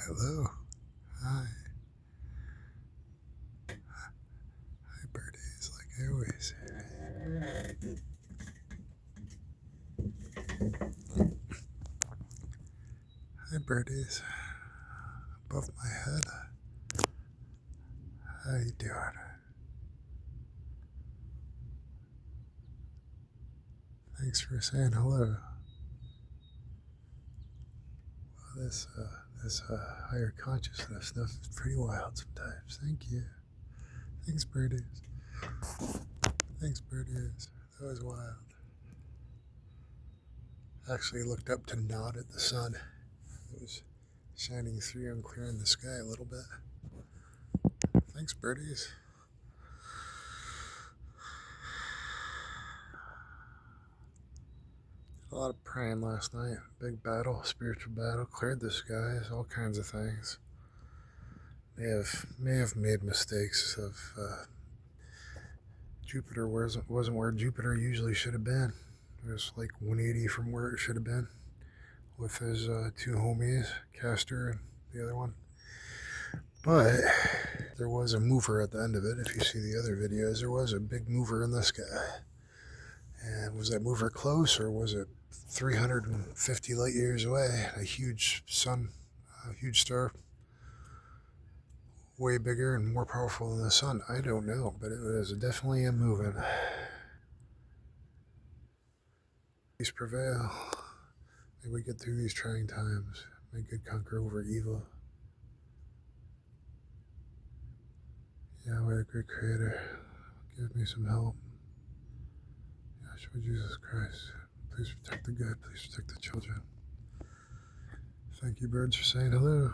Hello. Hi. Hi, birdies, like I always say. Hi, birdies. Above my head. How you doing? Thanks for saying hello. Well, this higher consciousness stuff is pretty wild sometimes. Thank you. Thanks, birdies. Thanks, birdies. That was wild. Actually looked up to nod at the sun. It was shining through and clearing the sky a little bit. Thanks, birdies. A lot of praying last night. Big battle, spiritual battle, cleared the skies, all kinds of things. May have made mistakes of Jupiter wasn't where Jupiter usually should have been. It was like 180 from where it should have been, with his two homies, Castor and the other one. But there was a mover at the end of it. If you see the other videos, there was a big mover in the sky. And was that mover close, or was it 350 light years away? A huge sun, a huge star, way bigger and more powerful than the sun. I don't know, but it was definitely a moving. Peace prevail. May we get through these trying times. May good conquer over evil. Yahweh, the great creator, give me some help. Yahshua Jesus Christ, please protect the good, please protect the children. Thank you, birds, for saying hello.